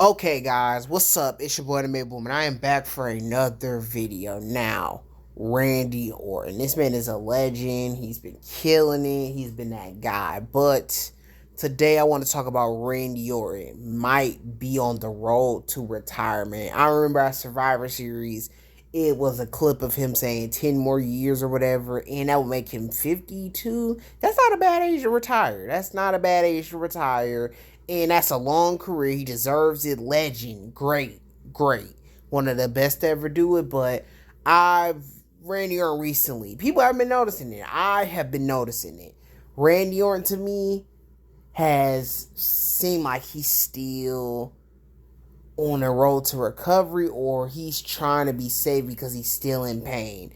Okay, guys, what's up? It's your boy, the Maple Man. I am back for another video now. Randy Orton. This man is a legend. He's been killing it. He's been that guy. But today I want to talk about Randy Orton. Might be on the road to retirement. I remember our Survivor Series. It was a clip of him saying 10 more years or whatever, and that would make him 52. That's not a bad age to retire. That's not a bad age to retire, and that's a long career. He deserves it. Legend. Great. Great. One of the best to ever do it, but I've Randy Orton recently. People have been noticing it. I have been noticing it. Randy Orton to me has seemed like he's still on the road to recovery, or he's trying to be safe because he's still in pain.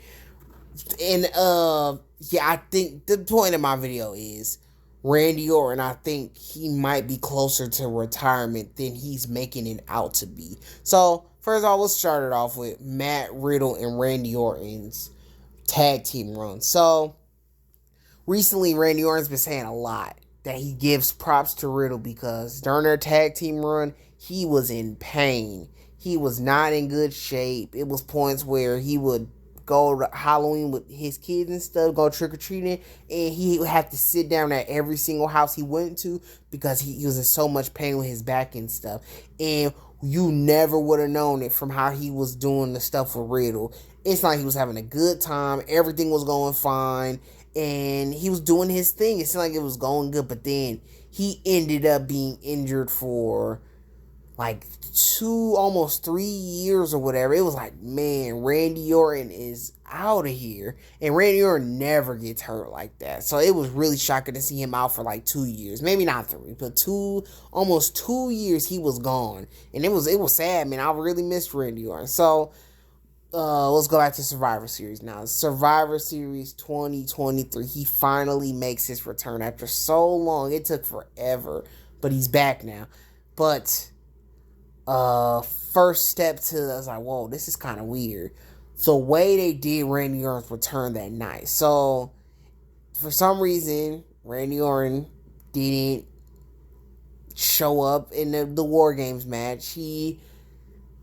And yeah, I think the point of my video is Randy Orton, I think he might be closer to retirement than he's making it out to be. So first of all, let's start it off with Matt Riddle and Randy Orton's tag team run. So recently Randy Orton's been saying a lot that he gives props to Riddle because during their tag team run, he was in pain. He was not in good shape. It was points where he would go to Halloween with his kids and stuff, go trick-or-treating, and he would have to sit down at every single house he went to because he was in so much pain with his back and stuff. And you never would have known it from how he was doing the stuff with Riddle. It's like he was having a good time. Everything was going fine. And he was doing his thing. It seemed like it was going good. But then he ended up being injured for like almost 3 years or whatever. It was like, man, Randy Orton is out of here. And Randy Orton never gets hurt like that. So it was really shocking to see him out for like 2 years. Maybe not 3, but almost 2 years he was gone. And it was sad, man. I really missed Randy Orton. So let's go back to Survivor Series now. Survivor Series 2023. He finally makes his return after so long. It took forever, but he's back now. But first step to, I was like, whoa, this is kind of weird. The way they did Randy Orton's return that night. So for some reason, Randy Orton didn't show up in the War Games match. It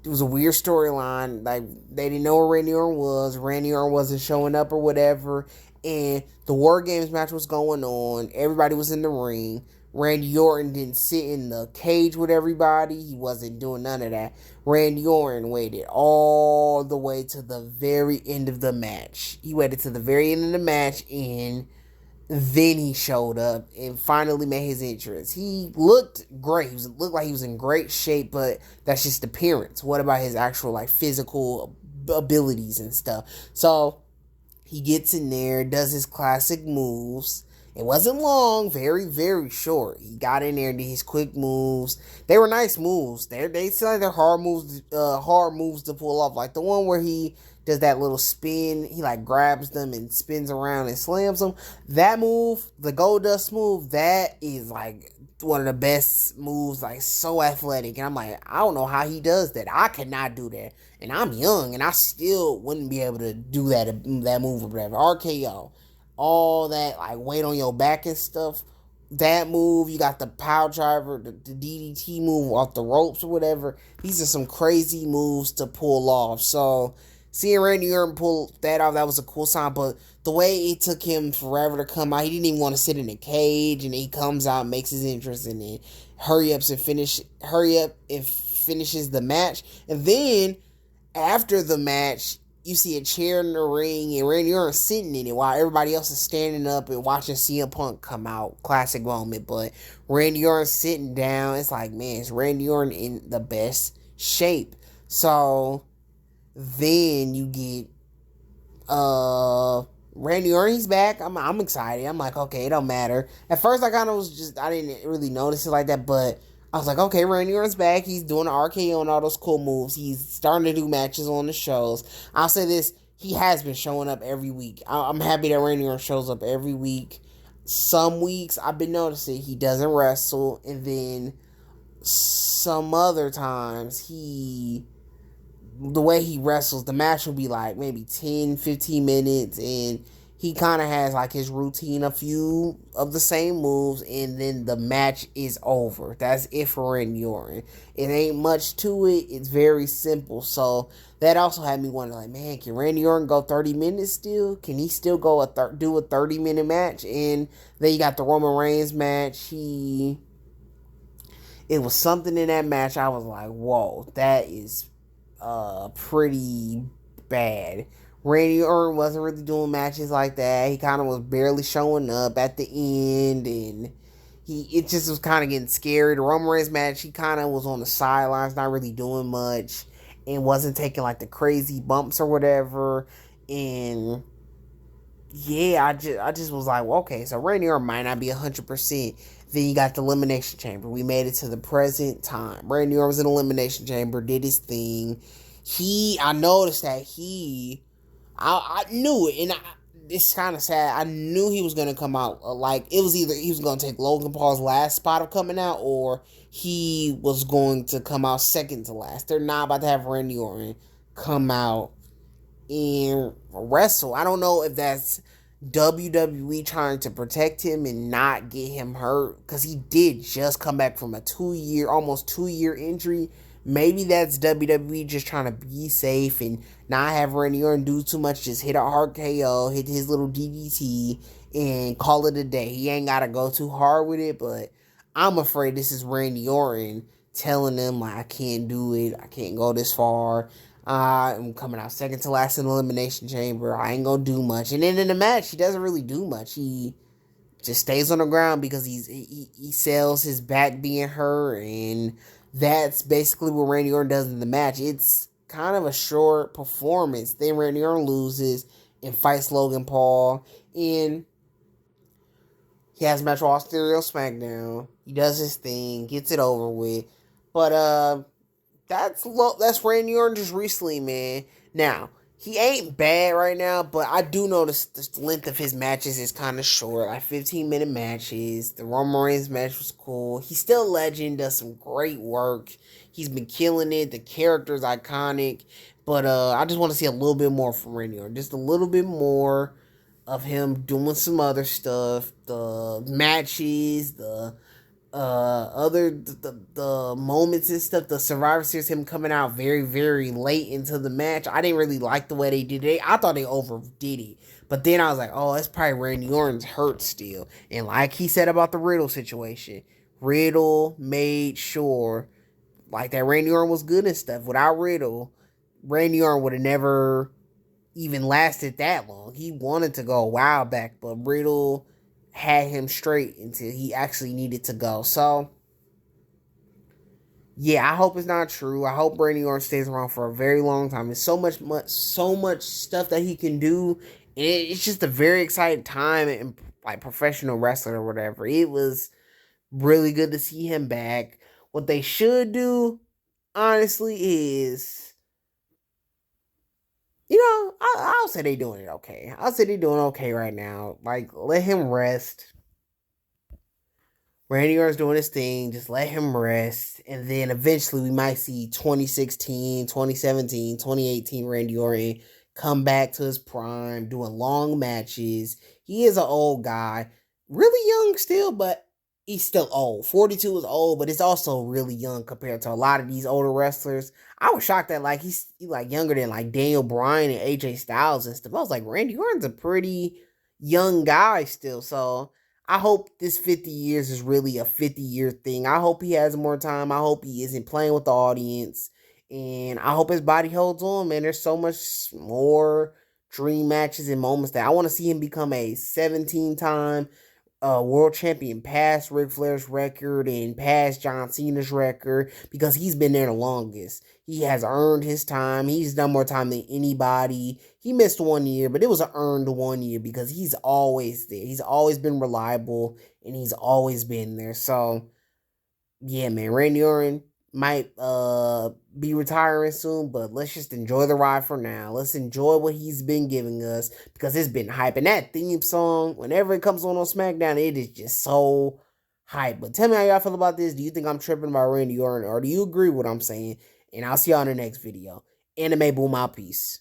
was a weird storyline. Like, they didn't know where Randy Orton was. Randy Orton wasn't showing up or whatever. And the War Games match was going on. Everybody was in the ring. Randy Orton didn't sit in the cage with everybody. He wasn't doing none of that. Randy Orton waited all the way to the very end of the match. He waited to the very end of the match, and then he showed up and finally made his entrance. He looked great. He looked like he was in great shape, but that's just appearance. What about his actual like physical abilities and stuff? So he gets in there, does his classic moves. It wasn't long, very, very short. He got in there and did his quick moves. They were nice moves. They seem like they're hard moves to pull off. Like the one where he does that little spin. He like grabs them and spins around and slams them. That move, the Goldust move, that is like one of the best moves. Like so athletic, and I'm like, I don't know how he does that. I cannot do that, and I'm young, and I still wouldn't be able to do that move or whatever. RKO. All that, like, weight on your back and stuff. That move, you got the power driver, the DDT move off the ropes or whatever. These are some crazy moves to pull off. So, seeing Randy Orton pull that off, that was a cool sign. But the way it took him forever to come out, he didn't even want to sit in a cage. And he comes out, makes his entrance, and then hurry up and finishes the match. And then, after the match, you see a chair in the ring and Randy Orton sitting in it while everybody else is standing up and watching CM Punk come out. Classic moment. But Randy Orton sitting down. It's like, man, it's Randy Orton in the best shape. So then you get Randy Orton, he's back. I'm excited. I'm like, okay, it don't matter. At first I kind of I didn't really notice it like that, but I was like, okay, Randy Orton's back. He's doing the RKO and all those cool moves. He's starting to do matches on the shows. I'll say this, he has been showing up every week. I'm happy that Randy Orton shows up every week. Some weeks I've been noticing he doesn't wrestle, and then some other times the way he wrestles, the match will be like maybe 10, 15 minutes, and he kind of has like his routine, a few of the same moves, and then the match is over. That's it for Randy Orton. It ain't much to it. It's very simple. So that also had me wonder, like, man, can Randy Orton go 30 minutes still? Can he still go do a 30-minute match? And then you got the Roman Reigns match. It was something in that match. I was like, whoa, that is pretty bad. Randy Orton wasn't really doing matches like that. He kind of was barely showing up at the end, and it just was kind of getting scary. The Roman Reigns match, he kind of was on the sidelines, not really doing much, and wasn't taking like the crazy bumps or whatever. And yeah, I just was like, well, okay, so Randy Orton might not be 100%. Then you got the Elimination Chamber. We made it to the present time. Randy Orton was in the Elimination Chamber, did his thing. I noticed that I knew it, and it's kind of sad. I knew he was going to come out, like, it was either he was going to take Logan Paul's last spot of coming out, or he was going to come out second to last. They're not about to have Randy Orton come out and wrestle. I don't know if that's WWE trying to protect him and not get him hurt, because he did just come back from a almost 2 year injury. Maybe that's WWE just trying to be safe and not have Randy Orton do too much. Just hit a hard KO, hit his little DDT, and call it a day. He ain't got to go too hard with it, but I'm afraid this is Randy Orton telling them, like, I can't do it. I can't go this far. I'm coming out second to last in the Elimination Chamber. I ain't gonna do much. And then in the match, he doesn't really do much. He just stays on the ground because he sells his back being hurt, and that's basically what Randy Orton does in the match. It's kind of a short performance. Then Randy Orton loses and fights Logan Paul, and he has a match with Austin Theory on SmackDown. He does his thing, gets it over with. But that's Randy Orton just recently, man. Now, he ain't bad right now, but I do notice the length of his matches is kind of short, like 15-minute matches. The Roman Reigns match was cool. He's still a legend, does some great work. He's been killing it. The character's iconic. But I just want to see a little bit more from Randy Orton. Just a little bit more of him doing some other stuff. The matches, the moments and stuff, the Survivor Series, him coming out very, very late into the match. I didn't really like the way they did it. I thought they overdid it. But then I was like, oh, that's probably Randy Orton's hurt still. And like he said about the Riddle situation, Riddle made sure, like, that Randy Orton was good and stuff. Without Riddle, Randy Orton would have never even lasted that long. He wanted to go a while back, but Riddle had him straight until he actually needed to go. So, yeah, I hope it's not true. I hope Randy Orton stays around for a very long time. There's so much stuff that he can do. It's just a very exciting time in, like, professional wrestling or whatever. It was really good to see him back. What they should do, honestly, is, I'll say they're doing it okay. I'll say they're doing okay right now. Like, let him rest. Randy Orton's doing his thing. Just let him rest. And then eventually we might see 2016, 2017, 2018 Randy Orton come back to his prime, doing long matches. He is an old guy. Really young still, but he's still old. 42 is old, but it's also really young compared to a lot of these older wrestlers. I was shocked that, like, he's like younger than, like, Daniel Bryan and AJ Styles and stuff. I was like, Randy Orton's a pretty young guy still. So I hope this 50 years is really a 50-year thing. I hope he has more time. I hope he isn't playing with the audience. And I hope his body holds on, man. There's so much more dream matches and moments that I want to see him become a 17-time world champion, past Ric Flair's record and past John Cena's record, because he's been there the longest. He has earned his time. He's done more time than anybody. He missed 1 year, but it was an earned 1 year because he's always there. He's always been reliable, and he's always been there. So, yeah, man, Randy Orton might be retiring soon, but let's just enjoy the ride for now. Let's enjoy what he's been giving us, because it's been hype. And that theme song, whenever it comes on SmackDown, it is just so hype. But tell me how y'all feel about this. Do you think I'm tripping about Randy Orton, or do you agree with what I'm saying? And I'll see y'all in the next video. Anime Boom out. Peace.